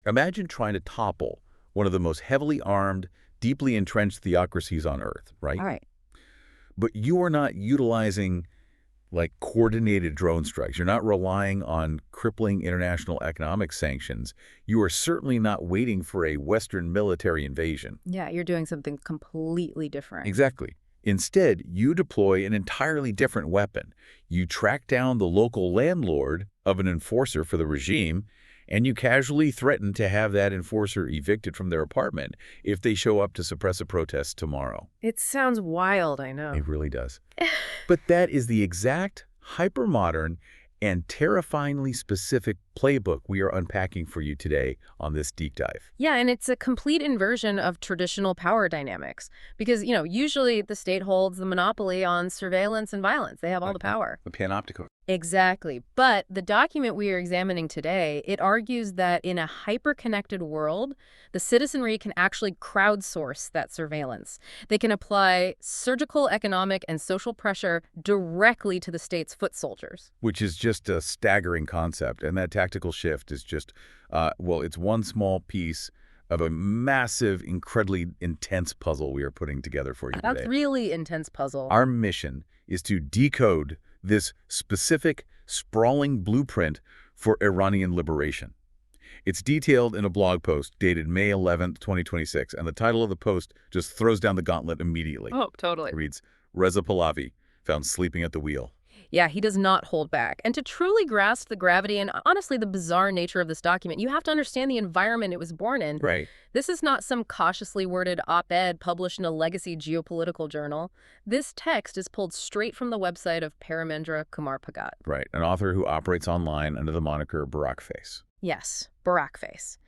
Imagine trying to topple one of the most heavily armed, deeply entrenched theocracies on Earth, right? All right. But you are not utilizing like coordinated drone strikes. You're not relying on crippling international economic sanctions. You are certainly not waiting for a Western military invasion. Yeah, you're doing something completely different. Exactly. Instead, you deploy an entirely different weapon. You track down the local landlord of an enforcer for the regime, and you casually threaten to have that enforcer evicted from their apartment if they show up to suppress a protest tomorrow. It sounds wild, I know. It really does. But that is the exact hypermodern and terrifyingly specific playbook we are unpacking for you today on this deep dive. Yeah, and it's a complete inversion of traditional power dynamics because, usually the state holds the monopoly on surveillance and violence. They have all the power. The panopticon. Exactly. But the document we are examining today, it argues that in a hyper-connected world, the citizenry can actually crowdsource that surveillance. They can apply surgical, economic, and social pressure directly to the state's foot soldiers. Which is just a staggering concept. And that tactical shift is just, well, it's one small piece of a massive, incredibly intense puzzle we are putting together for you today. That's really intense puzzle. Our mission is to decode this specific, sprawling blueprint for Iranian liberation. It's detailed in a blog post dated May 11th, 2026, and the title of the post just throws down the gauntlet immediately. Oh, totally. It reads, Reza Pahlavi, found sleeping at the wheel. Yeah, he does not hold back. And to truly grasp the gravity and honestly the bizarre nature of this document, you have to understand the environment it was born in. Right. This is not some cautiously worded op-ed published in a legacy geopolitical journal. This text is pulled straight from the website of Paramendra Kumar Bhagat. Right, an author who operates online under the moniker Barack Face. Yes, Barack Face.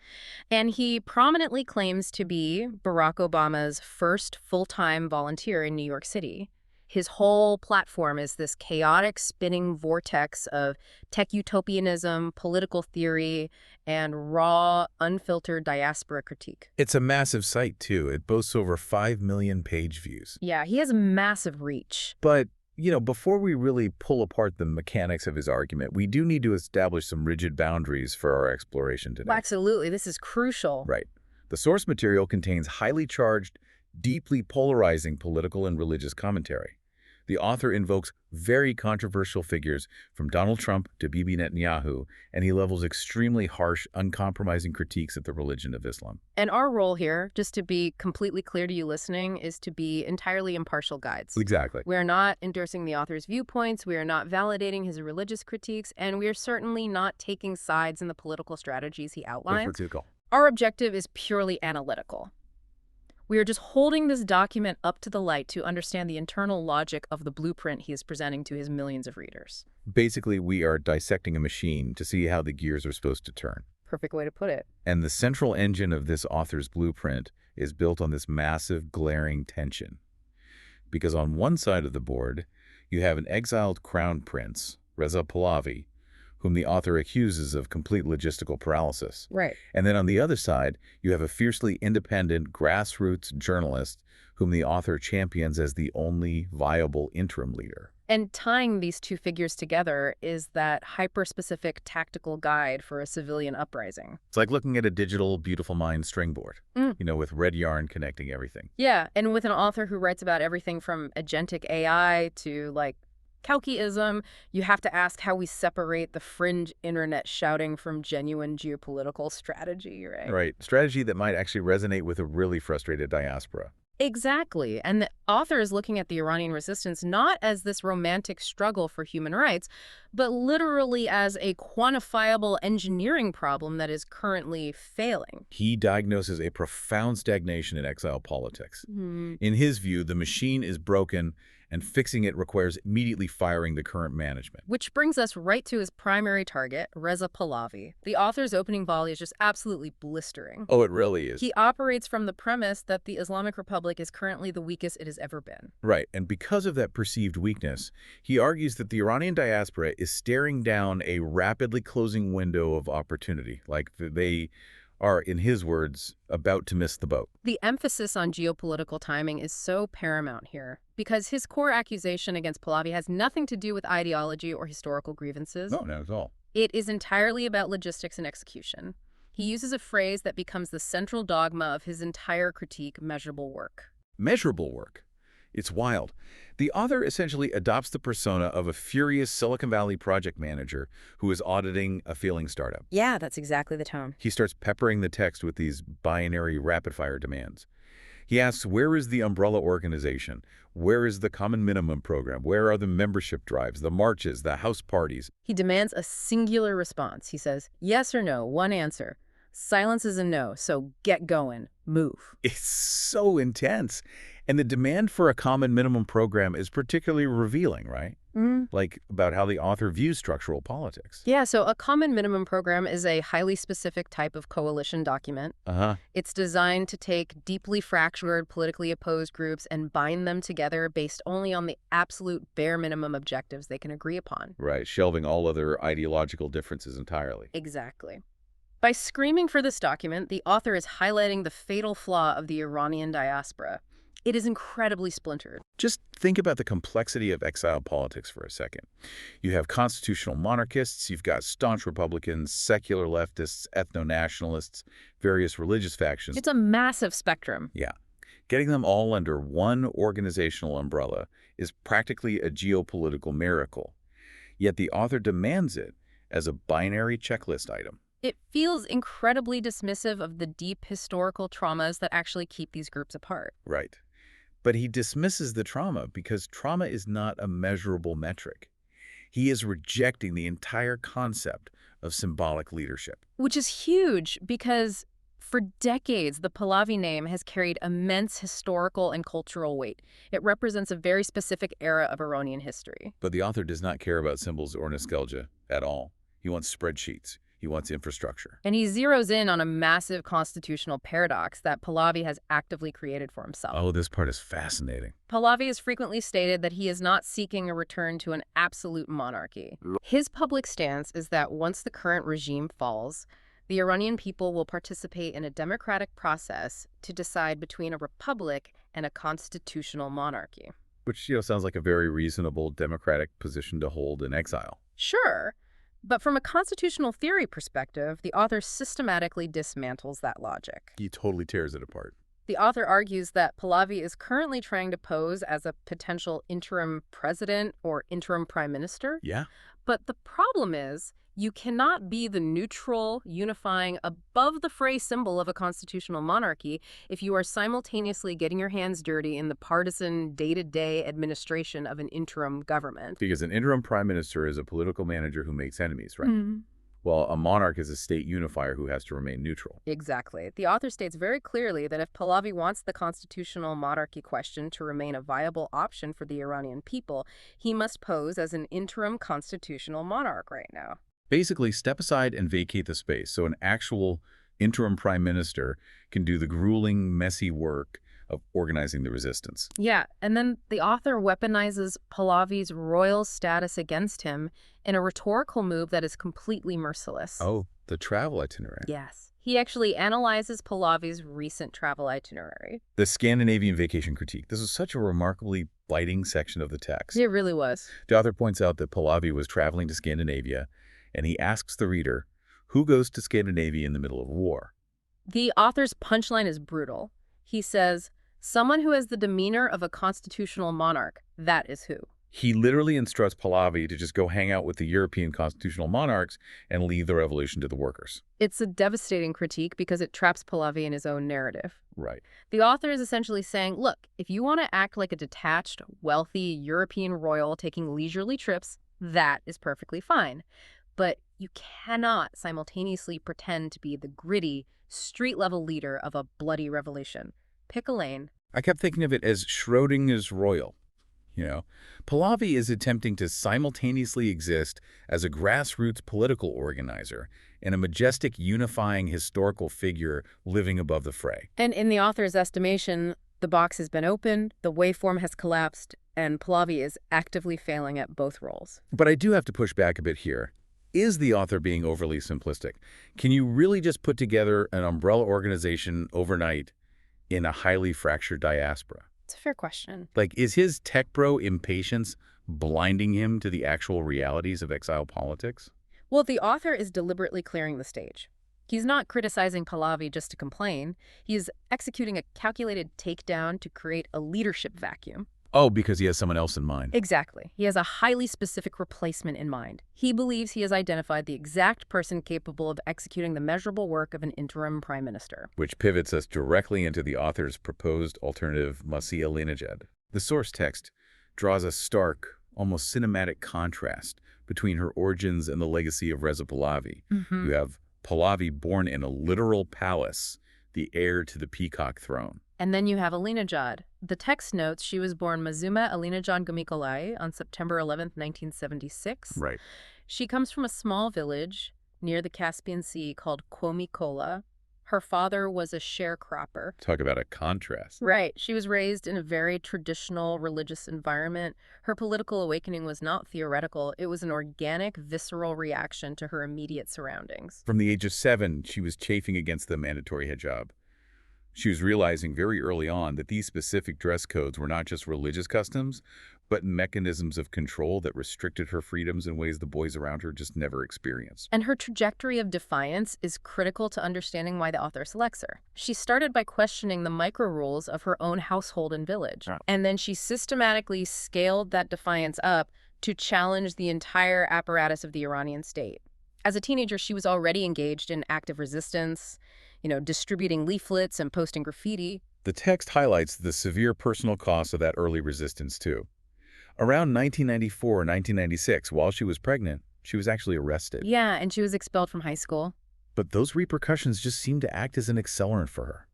And he prominently claims to be Barack Obama's first full-time volunteer in New York City. His whole platform is this chaotic spinning vortex of tech utopianism, political theory, and raw, unfiltered diaspora critique. It's a massive site, too. It boasts over 5 million page views. Yeah, he has massive reach. But, before we really pull apart the mechanics of his argument, we do need to establish some rigid boundaries for our exploration today. Well, absolutely. This is crucial. Right. The source material contains highly charged, deeply polarizing political and religious commentary. The author invokes very controversial figures from Donald Trump to Bibi Netanyahu, and he levels extremely harsh, uncompromising critiques at the religion of Islam. And our role here, just to be completely clear to you listening, is to be entirely impartial guides. Exactly. We are not endorsing the author's viewpoints, we are not validating his religious critiques, and we are certainly not taking sides in the political strategies he outlines. Our objective is purely analytical. We are just holding this document up to the light to understand the internal logic of the blueprint he is presenting to his millions of readers. Basically, we are dissecting a machine to see how the gears are supposed to turn. Perfect way to put it. And the central engine of this author's blueprint is built on this massive, glaring tension. Because on one side of the board, you have an exiled crown prince, Reza Pahlavi, whom the author accuses of complete logistical paralysis. Right. And then on the other side, you have a fiercely independent grassroots journalist whom the author champions as the only viable interim leader. And tying these two figures together is that hyper-specific tactical guide for a civilian uprising. It's like looking at a digital Beautiful Mind stringboard, with red yarn connecting everything. Yeah, and with an author who writes about everything from agentic AI to, Kalkiism, you have to ask how we separate the fringe internet shouting from genuine geopolitical strategy, right? Right. Strategy that might actually resonate with a really frustrated diaspora. Exactly. And the author is looking at the Iranian resistance not as this romantic struggle for human rights, but literally as a quantifiable engineering problem that is currently failing. He diagnoses a profound stagnation in exile politics. In his view, the machine is broken, and fixing it requires immediately firing the current management. Which brings us right to his primary target, Reza Pahlavi. The author's opening volley is just absolutely blistering. Oh, it really is. He operates from the premise that the Islamic Republic is currently the weakest it has ever been. Right, and because of that perceived weakness, he argues that the Iranian diaspora is staring down a rapidly closing window of opportunity, like they are, in his words, about to miss the boat. The emphasis on geopolitical timing is so paramount here, because his core accusation against Pahlavi has nothing to do with ideology or historical grievances. No, not at all. It is entirely about logistics and execution. He uses a phrase that becomes the central dogma of his entire critique, measurable work. Measurable work. It's wild. The author essentially adopts the persona of a furious Silicon Valley project manager who is auditing a failing startup. Yeah, that's exactly the tone. He starts peppering the text with these binary rapid-fire demands. He asks, where is the umbrella organization? Where is the common minimum program? Where are the membership drives, the marches, the house parties? He demands a singular response. He says, yes or no, one answer. Silence is a no, so get going. Move. It's so intense. And the demand for a common minimum program is particularly revealing, right? Like about how the author views structural politics. Yeah, so a common minimum program is a highly specific type of coalition document. It's designed to take deeply fractured, politically opposed groups and bind them together based only on the absolute bare minimum objectives they can agree upon. Right, shelving all other ideological differences entirely. Exactly. By screaming for this document, the author is highlighting the fatal flaw of the Iranian diaspora. It is incredibly splintered. Just think about the complexity of exile politics for a second. You have constitutional monarchists, you've got staunch Republicans, secular leftists, ethno-nationalists, various religious factions. It's a massive spectrum. Yeah. Getting them all under one organizational umbrella is practically a geopolitical miracle. Yet the author demands it as a binary checklist item. It feels incredibly dismissive of the deep historical traumas that actually keep these groups apart. Right. But he dismisses the trauma because trauma is not a measurable metric. He is rejecting the entire concept of symbolic leadership. Which is huge because for decades, the Pahlavi name has carried immense historical and cultural weight. It represents a very specific era of Iranian history. But the author does not care about symbols or nostalgia at all. He wants spreadsheets. He wants infrastructure. And he zeroes in on a massive constitutional paradox that Pahlavi has actively created for himself. Oh, this part is fascinating. Pahlavi has frequently stated that he is not seeking a return to an absolute monarchy. His public stance is that once the current regime falls, the Iranian people will participate in a democratic process to decide between a republic and a constitutional monarchy. Which, sounds like a very reasonable democratic position to hold in exile. Sure. But from a constitutional theory perspective, the author systematically dismantles that logic. He totally tears it apart. The author argues that Pahlavi is currently trying to pose as a potential interim president or interim prime minister. Yeah. But the problem is, you cannot be the neutral, unifying, above-the-fray symbol of a constitutional monarchy if you are simultaneously getting your hands dirty in the partisan, day-to-day administration of an interim government. Because an interim prime minister is a political manager who makes enemies, right? While a monarch is a state unifier who has to remain neutral. Exactly. The author states very clearly that if Pahlavi wants the constitutional monarchy question to remain a viable option for the Iranian people, he must pose as an interim constitutional monarch right now. Basically, step aside and vacate the space so an actual interim prime minister can do the grueling, messy work of organizing the resistance. Yeah, and then the author weaponizes Pahlavi's royal status against him in a rhetorical move that is completely merciless. Oh, the travel itinerary. Yes. He actually analyzes Pahlavi's recent travel itinerary. The Scandinavian vacation critique. This is such a remarkably biting section of the text. It really was. The author points out that Pahlavi was traveling to Scandinavia, and he asks the reader, who goes to Scandinavia in the middle of war? The author's punchline is brutal. He says, someone who has the demeanor of a constitutional monarch, that is who. He literally instructs Pahlavi to just go hang out with the European constitutional monarchs and leave the revolution to the workers. It's a devastating critique because it traps Pahlavi in his own narrative. Right. The author is essentially saying, look, if you want to act like a detached, wealthy European royal taking leisurely trips, that is perfectly fine. But you cannot simultaneously pretend to be the gritty, street-level leader of a bloody revolution. Pick a lane. I kept thinking of it as Schrodinger's royal. Pahlavi is attempting to simultaneously exist as a grassroots political organizer and a majestic, unifying historical figure living above the fray. And in the author's estimation, the box has been opened, the waveform has collapsed, and Pahlavi is actively failing at both roles. But I do have to push back a bit here. Is the author being overly simplistic? Can you really just put together an umbrella organization overnight in a highly fractured diaspora? It's a fair question. Like, is his tech bro impatience blinding him to the actual realities of exile politics? Well, the author is deliberately clearing the stage. He's not criticizing Pahlavi just to complain. He is executing a calculated takedown to create a leadership vacuum. Oh, because he has someone else in mind. Exactly. He has a highly specific replacement in mind. He believes he has identified the exact person capable of executing the measurable work of an interim prime minister. Which pivots us directly into the author's proposed alternative, Masih Alinejad. The source text draws a stark, almost cinematic contrast between her origins and the legacy of Reza Pahlavi. You have Pahlavi born in a literal palace, the heir to the peacock throne. And then you have Alinejad. The text notes she was born Mazuma Alinejad Gumikolai on September 11th, 1976. Right. She comes from a small village near the Caspian Sea called Komikola. Her father was a sharecropper. Talk about a contrast. Right. She was raised in a very traditional religious environment. Her political awakening was not theoretical. It was an organic, visceral reaction to her immediate surroundings. From the age of 7, she was chafing against the mandatory hijab. She was realizing very early on that these specific dress codes were not just religious customs, but mechanisms of control that restricted her freedoms in ways the boys around her just never experienced. And her trajectory of defiance is critical to understanding why the author selects her. She started by questioning the micro-rules of her own household and village. And then she systematically scaled that defiance up to challenge the entire apparatus of the Iranian state. As a teenager, she was already engaged in active resistance, distributing leaflets and posting graffiti. The text highlights the severe personal costs of that early resistance, too. Around 1994 or 1996, while she was pregnant, she was actually arrested. Yeah, and she was expelled from high school. But those repercussions just seemed to act as an accelerant for her.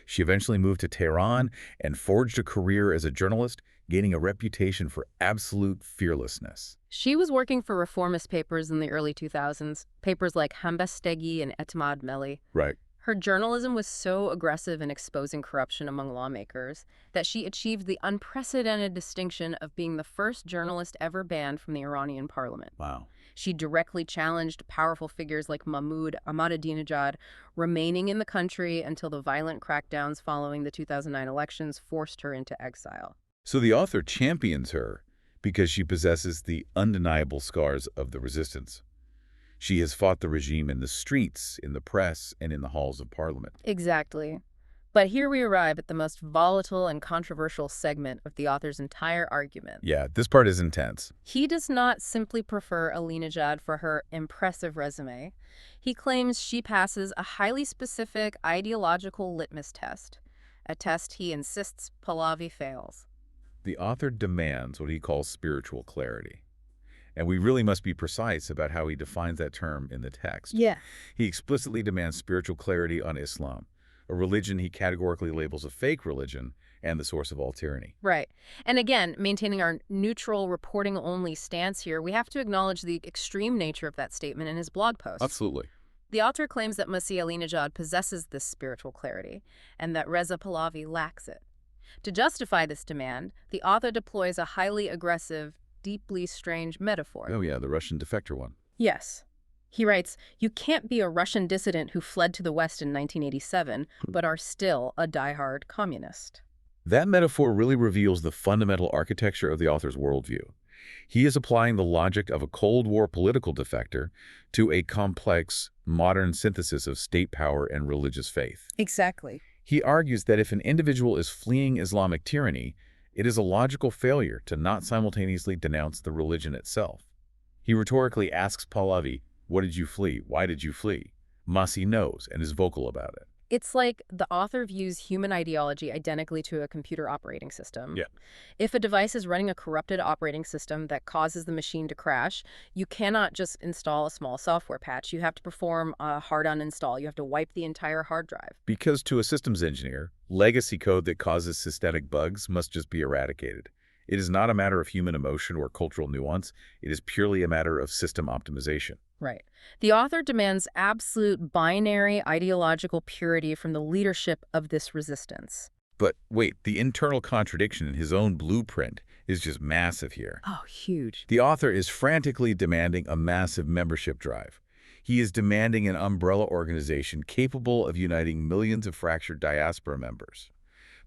She eventually moved to Tehran and forged a career as a journalist, gaining a reputation for absolute fearlessness. She was working for reformist papers in the early 2000s, papers like Hambastegi and Etimad Melli. Right. Her journalism was so aggressive in exposing corruption among lawmakers that she achieved the unprecedented distinction of being the first journalist ever banned from the Iranian parliament. Wow. She directly challenged powerful figures like Mahmoud Ahmadinejad, remaining in the country until the violent crackdowns following the 2009 elections forced her into exile. So the author champions her because she possesses the undeniable scars of the resistance. She has fought the regime in the streets, in the press, and in the halls of parliament. Exactly. But here we arrive at the most volatile and controversial segment of the author's entire argument. Yeah, this part is intense. He does not simply prefer Alinejad for her impressive resume. He claims she passes a highly specific ideological litmus test, a test he insists Pahlavi fails. The author demands what he calls spiritual clarity. And we really must be precise about how he defines that term in the text. Yeah. He explicitly demands spiritual clarity on Islam, a religion he categorically labels a fake religion and the source of all tyranny. Right. And again, maintaining our neutral reporting-only stance here, we have to acknowledge the extreme nature of that statement in his blog post. Absolutely. The author claims that Masih Alinejad possesses this spiritual clarity and that Reza Pahlavi lacks it. To justify this demand, the author deploys a highly aggressive, deeply strange metaphor. Oh yeah, the Russian defector one. Yes. He writes, "You can't be a Russian dissident who fled to the West in 1987, but are still a diehard communist." That metaphor really reveals the fundamental architecture of the author's worldview. He is applying the logic of a Cold War political defector to a complex, modern synthesis of state power and religious faith. Exactly. He argues that if an individual is fleeing Islamic tyranny, it is a logical failure to not simultaneously denounce the religion itself. He rhetorically asks Pahlavi, "What did you flee? Why did you flee?" Masih knows and is vocal about it. It's like the author views human ideology identically to a computer operating system. Yeah. If a device is running a corrupted operating system that causes the machine to crash, you cannot just install a small software patch. You have to perform a hard uninstall. You have to wipe the entire hard drive. Because to a systems engineer, legacy code that causes systemic bugs must just be eradicated. It is not a matter of human emotion or cultural nuance. It is purely a matter of system optimization. Right. The author demands absolute binary ideological purity from the leadership of this resistance. But wait, the internal contradiction in his own blueprint is just massive here. Oh, huge. The author is frantically demanding a massive membership drive. He is demanding an umbrella organization capable of uniting millions of fractured diaspora members.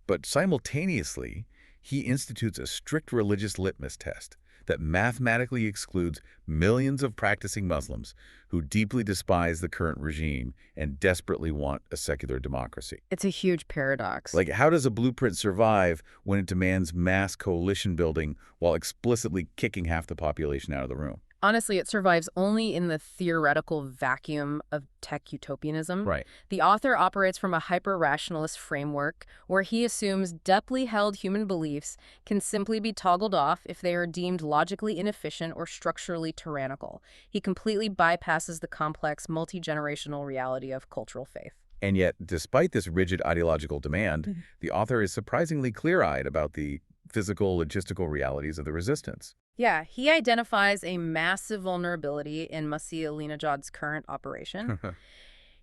But simultaneously, he institutes a strict religious litmus test that mathematically excludes millions of practicing Muslims who deeply despise the current regime and desperately want a secular democracy. It's a huge paradox. Like, how does a blueprint survive when it demands mass coalition building while explicitly kicking half the population out of the room? Honestly, it survives only in the theoretical vacuum of tech utopianism. Right. The author operates from a hyper-rationalist framework where he assumes deeply held human beliefs can simply be toggled off if they are deemed logically inefficient or structurally tyrannical. He completely bypasses the complex, multi-generational reality of cultural faith. And yet, despite this rigid ideological demand, the author is surprisingly clear-eyed about the physical, logistical realities of the resistance. Yeah, he identifies a massive vulnerability in Masih Alinejad's current operation.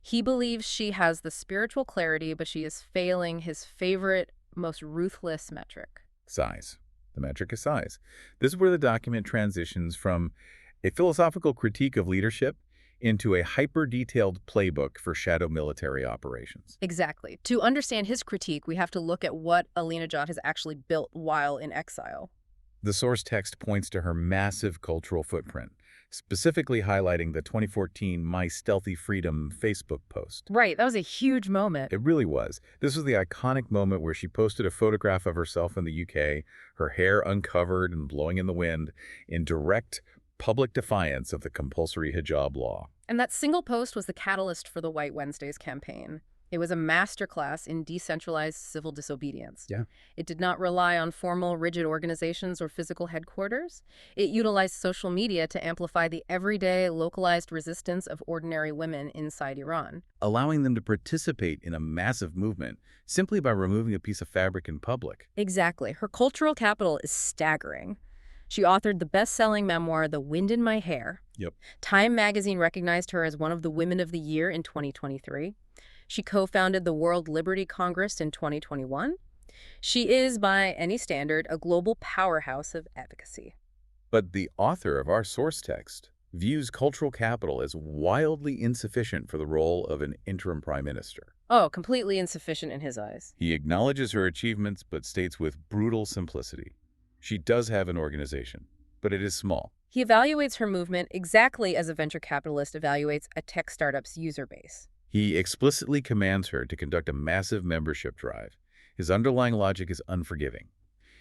He believes she has the spiritual clarity, but she is failing his favorite, most ruthless metric. Size. The metric is size. This is where the document transitions from a philosophical critique of leadership into a hyper-detailed playbook for shadow military operations. Exactly. To understand his critique, we have to look at what Alinejad has actually built while in exile. The source text points to her massive cultural footprint, specifically highlighting the 2014 My Stealthy Freedom Facebook post. Right, that was a huge moment. It really was. This was the iconic moment where she posted a photograph of herself in the UK, her hair uncovered and blowing in the wind, in direct public defiance of the compulsory hijab law. And that single post was the catalyst for the White Wednesdays campaign. It was a masterclass in decentralized civil disobedience. Yeah. It did not rely on formal, rigid organizations or physical headquarters. It utilized social media to amplify the everyday, localized resistance of ordinary women inside Iran. Allowing them to participate in a massive movement simply by removing a piece of fabric in public. Exactly. Her cultural capital is staggering. She authored the best-selling memoir, The Wind in My Hair. Yep. Time magazine recognized her as one of the Women of the Year in 2023. She co-founded the World Liberty Congress in 2021. She is, by any standard, a global powerhouse of advocacy. But the author of our source text views cultural capital as wildly insufficient for the role of an interim prime minister. Oh, completely insufficient in his eyes. He acknowledges her achievements but states with brutal simplicity. She does have an organization, but it is small. He evaluates her movement exactly as a venture capitalist evaluates a tech startup's user base. He explicitly commands her to conduct a massive membership drive. His underlying logic is unforgiving.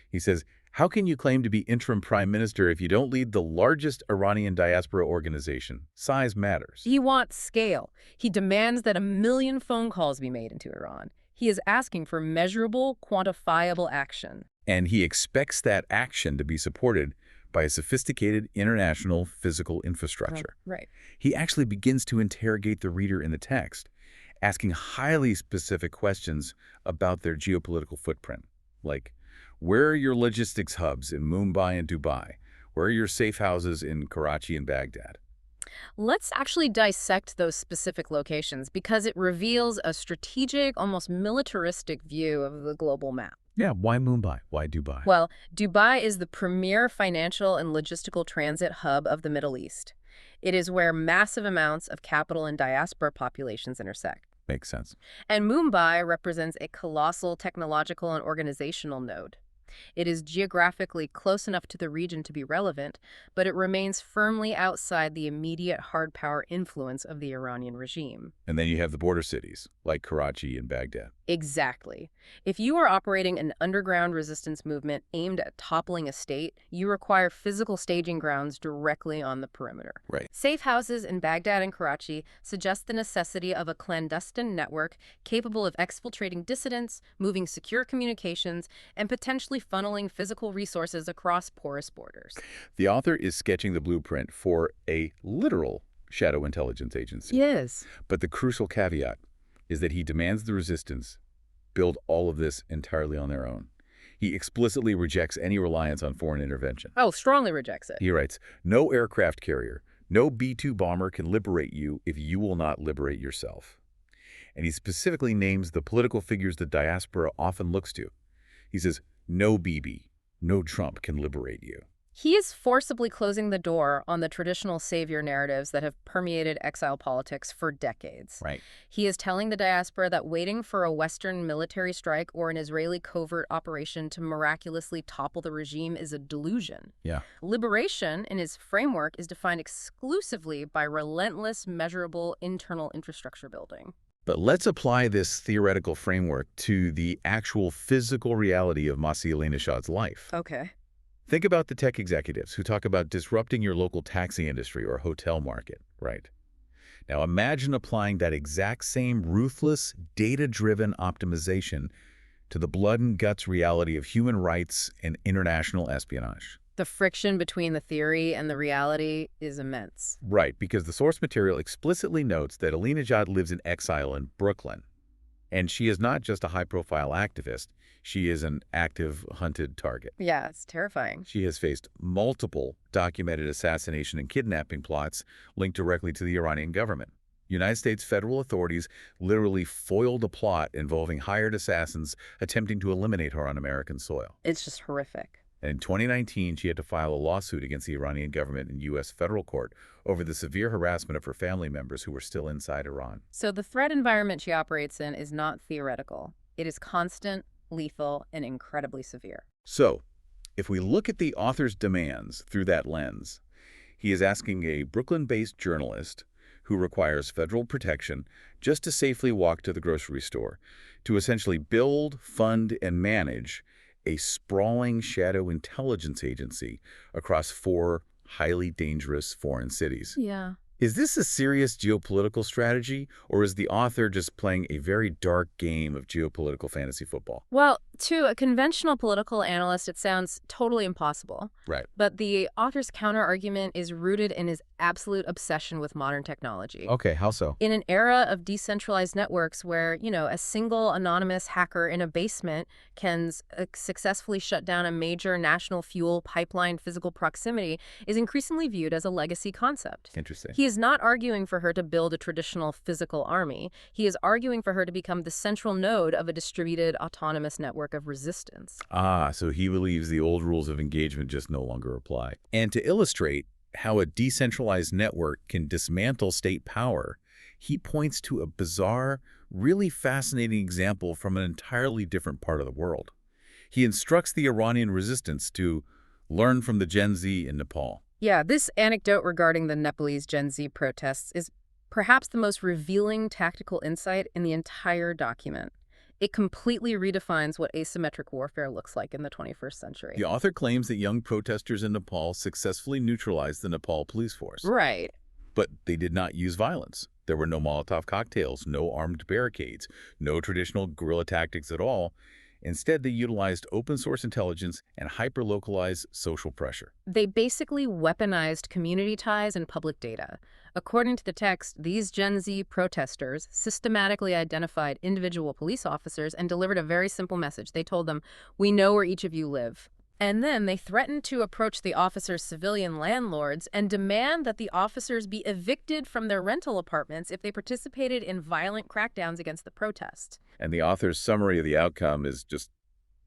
He says, how can you claim to be interim prime minister if you don't lead the largest Iranian diaspora organization? Size matters. He wants scale. He demands that 1 million phone calls be made into Iran. He is asking for measurable, quantifiable action. And he expects that action to be supported by a sophisticated international physical infrastructure. Right. He actually begins to interrogate the reader in the text, asking highly specific questions about their geopolitical footprint, like, where are your logistics hubs in Mumbai and Dubai? Where are your safe houses in Karachi and Baghdad? Let's actually dissect those specific locations because it reveals a strategic, almost militaristic view of the global map. Yeah, why Mumbai? Why Dubai? Well, Dubai is the premier financial and logistical transit hub of the Middle East. It is where massive amounts of capital and diaspora populations intersect. Makes sense. And Mumbai represents a colossal technological and organizational node. It is geographically close enough to the region to be relevant, but it remains firmly outside the immediate hard power influence of the Iranian regime. And then you have the border cities, like Karachi and Baghdad. Exactly. If you are operating an underground resistance movement aimed at toppling a state, you require physical staging grounds directly on the perimeter. Right. Safe houses in Baghdad and Karachi suggest the necessity of a clandestine network capable of exfiltrating dissidents, moving secure communications, and potentially funneling physical resources across porous borders. The author is sketching the blueprint for a literal shadow intelligence agency. Yes. But the crucial caveat is that he demands the resistance build all of this entirely on their own. He explicitly rejects any reliance on foreign intervention. Oh, strongly rejects it. He writes, no aircraft carrier, no B-2 bomber can liberate you if you will not liberate yourself. And he specifically names the political figures the diaspora often looks to. He says, no Bibi, no Trump can liberate you. He is forcibly closing the door on the traditional savior narratives that have permeated exile politics for decades. Right. He is telling the diaspora that waiting for a Western military strike or an Israeli covert operation to miraculously topple the regime is a delusion. Yeah. Liberation, in his framework, is defined exclusively by relentless, measurable internal infrastructure building. But let's apply this theoretical framework to the actual physical reality of Masih Alinishad's life. Okay. Think about the tech executives who talk about disrupting your local taxi industry or hotel market, right? Now imagine applying that exact same ruthless, data-driven optimization to the blood and guts reality of human rights and international espionage. The friction between the theory and the reality is immense. Right, because the source material explicitly notes that Alinejad lives in exile in Brooklyn. And she is not just a high-profile activist. She is an active, hunted target. Yeah, it's terrifying. She has faced multiple documented assassination and kidnapping plots linked directly to the Iranian government. United States federal authorities literally foiled a plot involving hired assassins attempting to eliminate her on American soil. It's just horrific. And in 2019, she had to file a lawsuit against the Iranian government in U.S. federal court over the severe harassment of her family members who were still inside Iran. So the threat environment she operates in is not theoretical. It is constant, lethal, and incredibly severe. So, if we look at the author's demands through that lens, he is asking a Brooklyn-based journalist who requires federal protection just to safely walk to the grocery store, to essentially build, fund, and manage a sprawling shadow intelligence agency across 4 highly dangerous foreign cities. Yeah. Is this a serious geopolitical strategy, or is the author just playing a very dark game of geopolitical fantasy football? Well, to a conventional political analyst, it sounds totally impossible. Right. But the author's counterargument is rooted in his absolute obsession with modern technology. Okay, how so? In an era of decentralized networks where, a single anonymous hacker in a basement can successfully shut down a major national fuel pipeline, physical proximity is increasingly viewed as a legacy concept. Interesting. He is not arguing for her to build a traditional physical army. He is arguing for her to become the central node of a distributed autonomous network of resistance. Ah, so he believes the old rules of engagement just no longer apply. And to illustrate how a decentralized network can dismantle state power, he points to a bizarre, really fascinating example from an entirely different part of the world. He instructs the Iranian resistance to learn from the Gen Z in Nepal. Yeah, this anecdote regarding the Nepalese Gen Z protests is perhaps the most revealing tactical insight in the entire document. It completely redefines what asymmetric warfare looks like in the 21st century. The author claims that young protesters in Nepal successfully neutralized the Nepal police force. Right. But they did not use violence. There were no Molotov cocktails, no armed barricades, no traditional guerrilla tactics at all. Instead, they utilized open-source intelligence and hyper-localized social pressure. They basically weaponized community ties and public data. According to the text, these Gen Z protesters systematically identified individual police officers and delivered a very simple message. They told them, "We know where each of you live." And then they threatened to approach the officers' civilian landlords and demand that the officers be evicted from their rental apartments if they participated in violent crackdowns against the protest. And the author's summary of the outcome is just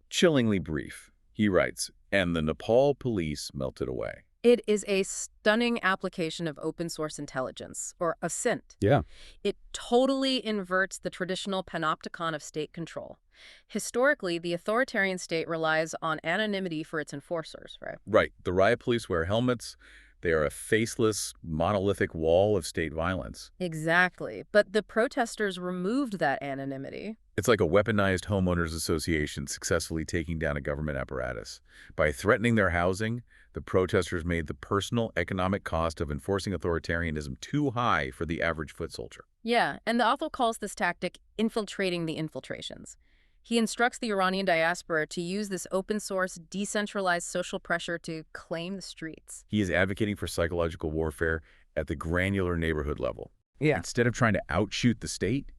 chillingly brief. He writes, "And the Nepal police melted away." It is a stunning application of open source intelligence, or OSINT. Yeah. It totally inverts the traditional panopticon of state control. Historically, the authoritarian state relies on anonymity for its enforcers, right? Right. The riot police wear helmets. They are a faceless, monolithic wall of state violence. Exactly. But the protesters removed that anonymity. It's like a weaponized homeowners association successfully taking down a government apparatus. By threatening their housing, the protesters made the personal economic cost of enforcing authoritarianism too high for the average foot soldier. Yeah, and the author calls this tactic infiltrating the infiltrations. He instructs the Iranian diaspora to use this open-source, decentralized social pressure to claim the streets. He is advocating for psychological warfare at the granular neighborhood level. Yeah. Instead of trying to outshoot the state,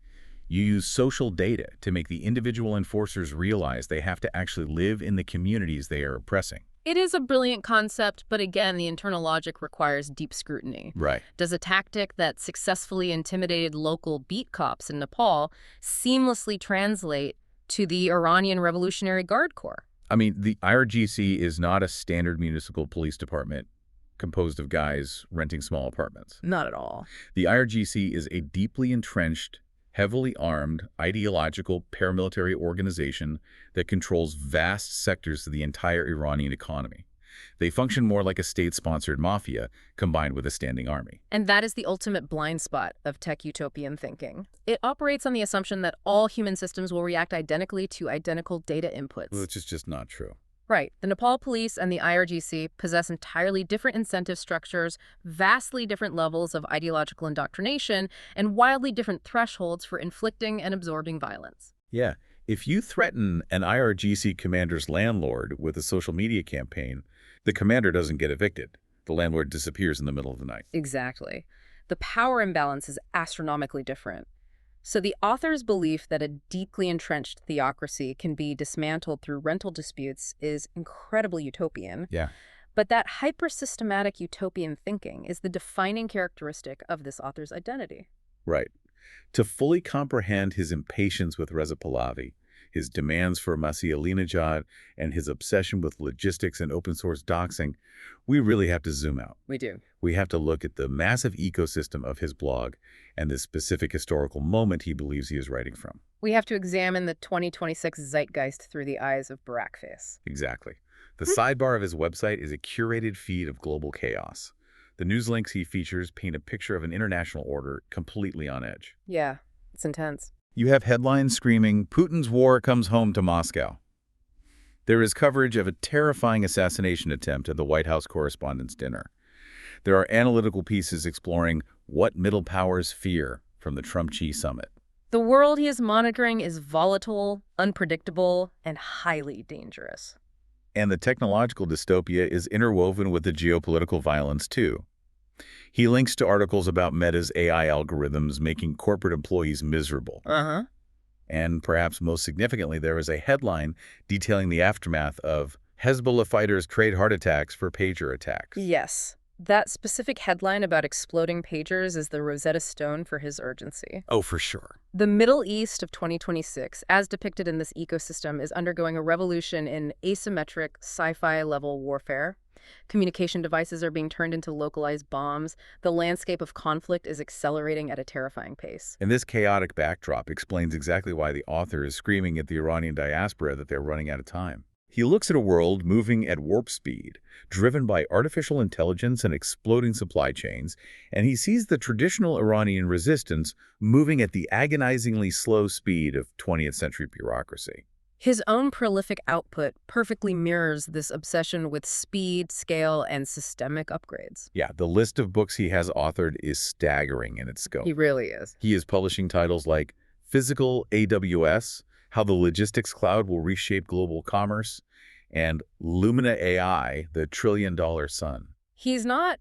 you use social data to make the individual enforcers realize they have to actually live in the communities they are oppressing. It is a brilliant concept, but again, the internal logic requires deep scrutiny. Right. Does a tactic that successfully intimidated local beat cops in Nepal seamlessly translate to the Iranian Revolutionary Guard Corps? I mean, the IRGC is not a standard municipal police department composed of guys renting small apartments. Not at all. The IRGC is a deeply entrenched, heavily armed, ideological paramilitary organization that controls vast sectors of the entire Iranian economy. They function more like a state-sponsored mafia combined with a standing army. And that is the ultimate blind spot of tech utopian thinking. It operates on the assumption that all human systems will react identically to identical data inputs. Which is just not true. Right. The Nepal police and the IRGC possess entirely different incentive structures, vastly different levels of ideological indoctrination, and wildly different thresholds for inflicting and absorbing violence. Yeah. If you threaten an IRGC commander's landlord with a social media campaign, the commander doesn't get evicted. The landlord disappears in the middle of the night. Exactly. The power imbalance is astronomically different. So the author's belief that a deeply entrenched theocracy can be dismantled through rental disputes is incredibly utopian. Yeah. But that hyper-systematic utopian thinking is the defining characteristic of this author's identity. Right. To fully comprehend his impatience with Reza Pahlavi, his demands for Masih Alinejad, and his obsession with logistics and open-source doxing, we really have to zoom out. We do. We have to look at the massive ecosystem of his blog and the specific historical moment he believes he is writing from. We have to examine the 2026 zeitgeist through the eyes of Barakface. Exactly. The sidebar of his website is a curated feed of global chaos. The news links he features paint a picture of an international order completely on edge. Yeah, it's intense. You have headlines screaming, "Putin's war comes home to Moscow." There is coverage of a terrifying assassination attempt at the White House Correspondents' Dinner. There are analytical pieces exploring what middle powers fear from the Trump-Xi summit. The world he is monitoring is volatile, unpredictable, and highly dangerous. And the technological dystopia is interwoven with the geopolitical violence, too. He links to articles about Meta's AI algorithms making corporate employees miserable. Uh-huh. And perhaps most significantly, there is a headline detailing the aftermath of Hezbollah fighters trade heart attacks for pager attacks. Yes. That specific headline about exploding pagers is the Rosetta Stone for his urgency. Oh, for sure. The Middle East of 2026, as depicted in this ecosystem, is undergoing a revolution in asymmetric sci-fi level warfare. Communication devices are being turned into localized bombs. The landscape of conflict is accelerating at a terrifying pace. And this chaotic backdrop explains exactly why the author is screaming at the Iranian diaspora that they're running out of time. He looks at a world moving at warp speed, driven by artificial intelligence and exploding supply chains, and he sees the traditional Iranian resistance moving at the agonizingly slow speed of 20th century bureaucracy. His own prolific output perfectly mirrors this obsession with speed, scale, and systemic upgrades. Yeah, the list of books he has authored is staggering in its scope. He really is. He is publishing titles like Physical AWS, How the Logistics Cloud Will Reshape Global Commerce, and Lumina AI, the trillion-dollar sun. He's not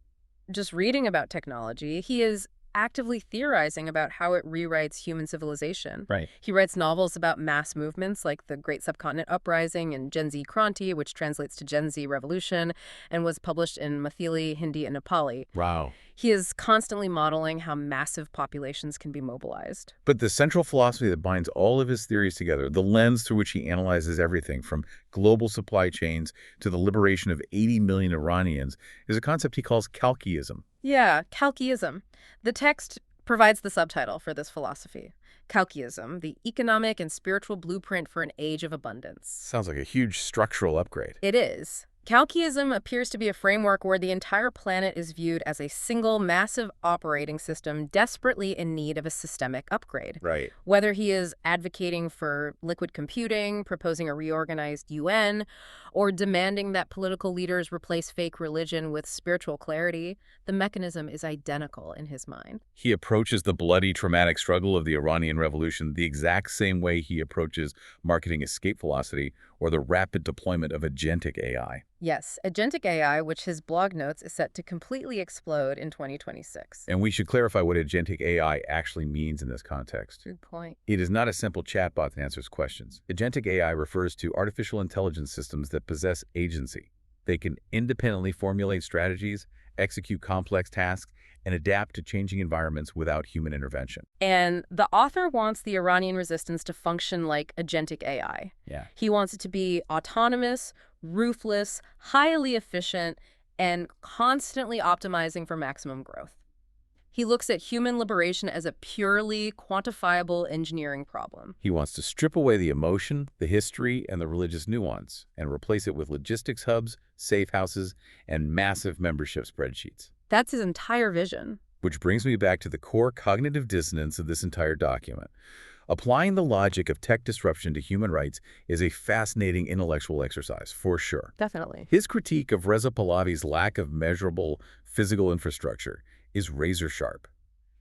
just reading about technology. He is actively theorizing about how it rewrites human civilization. Right. He writes novels about mass movements like the Great Subcontinent Uprising and Gen Z Kranti, which translates to Gen Z Revolution, and was published in Maithili, Hindi, and Nepali. Wow. He is constantly modeling how massive populations can be mobilized. But the central philosophy that binds all of his theories together, the lens through which he analyzes everything from global supply chains to the liberation of 80 million Iranians, is a concept he calls Kalkiism. Yeah, Kalkiism. The text provides the subtitle for this philosophy. Kalkiism, the economic and spiritual blueprint for an age of abundance. Sounds like a huge structural upgrade. It is. Kalkiism appears to be a framework where the entire planet is viewed as a single massive operating system desperately in need of a systemic upgrade. Right. Whether he is advocating for liquid computing, proposing a reorganized UN, or demanding that political leaders replace fake religion with spiritual clarity, the mechanism is identical in his mind. He approaches the bloody, traumatic struggle of the Iranian Revolution the exact same way he approaches marketing escape velocity or the rapid deployment of agentic AI. Yes, agentic AI, which his blog notes is set to completely explode in 2026. And we should clarify what agentic AI actually means in this context. Good point. It is not a simple chatbot that answers questions. Agentic AI refers to artificial intelligence systems that possess agency. They can independently formulate strategies, execute complex tasks, and adapt to changing environments without human intervention. And the author wants the Iranian resistance to function like agentic AI. Yeah. He wants it to be autonomous, ruthless, highly efficient, and constantly optimizing for maximum growth. He looks at human liberation as a purely quantifiable engineering problem. He wants to strip away the emotion, the history, and the religious nuance, and replace it with logistics hubs, safe houses, and massive membership spreadsheets. That's his entire vision. Which brings me back to the core cognitive dissonance of this entire document. Applying the logic of tech disruption to human rights is a fascinating intellectual exercise, for sure. Definitely. His critique of Reza Pahlavi's lack of measurable physical infrastructure is razor sharp.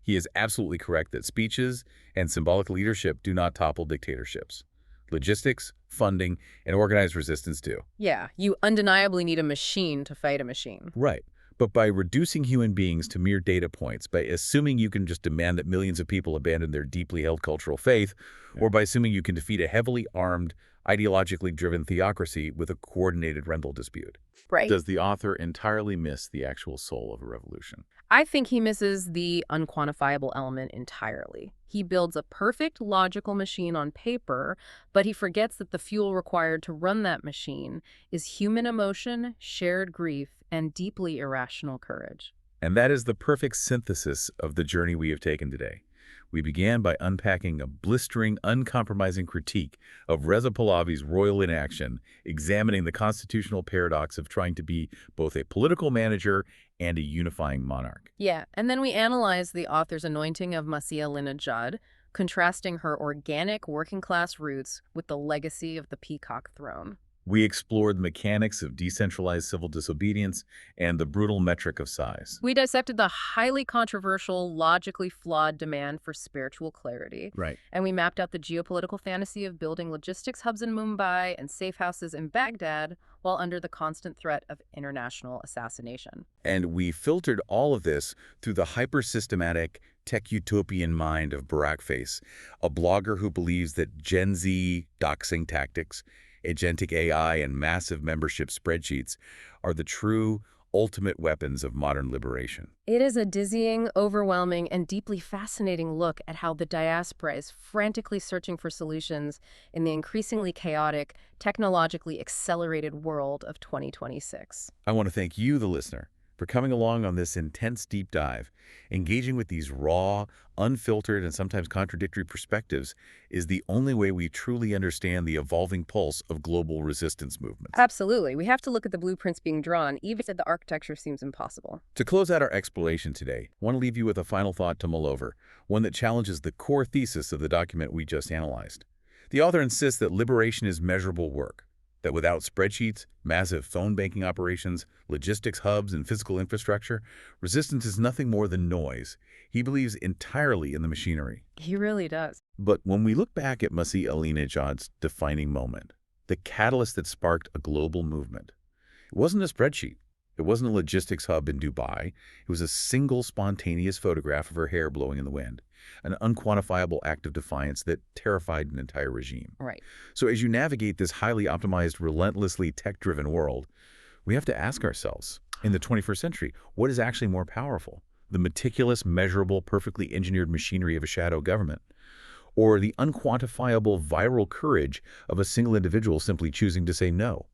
He is absolutely correct that speeches and symbolic leadership do not topple dictatorships. Logistics, funding, and organized resistance do. Yeah, you undeniably need a machine to fight a machine. Right. But by reducing human beings to mere data points, by assuming you can just demand that millions of people abandon their deeply held cultural faith, or by assuming you can defeat a heavily armed, ideologically driven theocracy with a coordinated rental dispute. Right. Does the author entirely miss the actual soul of a revolution? I think he misses the unquantifiable element entirely. He builds a perfect logical machine on paper, but he forgets that the fuel required to run that machine is human emotion, shared grief, and deeply irrational courage. And that is the perfect synthesis of the journey we have taken today. We began by unpacking a blistering, uncompromising critique of Reza Pahlavi's royal inaction, examining the constitutional paradox of trying to be both a political manager and a unifying monarch. Yeah, and then we analyze the author's anointing of Masih Alinejad, contrasting her organic working-class roots with the legacy of the peacock throne. We explored the mechanics of decentralized civil disobedience and the brutal metric of size. We dissected the highly controversial, logically flawed demand for spiritual clarity. Right. And we mapped out the geopolitical fantasy of building logistics hubs in Mumbai and safe houses in Baghdad while under the constant threat of international assassination. And we filtered all of this through the hyper-systematic, tech-utopian mind of Barakface, a blogger who believes that Gen Z doxing tactics, agentic AI, and massive membership spreadsheets are the true, ultimate weapons of modern liberation. It is a dizzying, overwhelming, and deeply fascinating look at how the diaspora is frantically searching for solutions in the increasingly chaotic, technologically accelerated world of 2026. I want to thank you, the listener, for coming along on this intense deep dive. Engaging with these raw, unfiltered, and sometimes contradictory perspectives is the only way we truly understand the evolving pulse of global resistance movements. Absolutely. We have to look at the blueprints being drawn, even if the architecture seems impossible. To close out our exploration today, I want to leave you with a final thought to mull over, one that challenges the core thesis of the document we just analyzed. The author insists that liberation is measurable work, that without spreadsheets, massive phone banking operations, logistics hubs, and physical infrastructure, resistance is nothing more than noise. He believes entirely in the machinery. He really does. But when we look back at Masih Alinejad's defining moment, the catalyst that sparked a global movement, it wasn't a spreadsheet. It wasn't a logistics hub in Dubai. It was a single spontaneous photograph of her hair blowing in the wind, an unquantifiable act of defiance that terrified an entire regime. Right. So as you navigate this highly optimized, relentlessly tech-driven world, we have to ask ourselves, in the 21st century, what is actually more powerful? The meticulous, measurable, perfectly engineered machinery of a shadow government, or the unquantifiable viral courage of a single individual simply choosing to say no?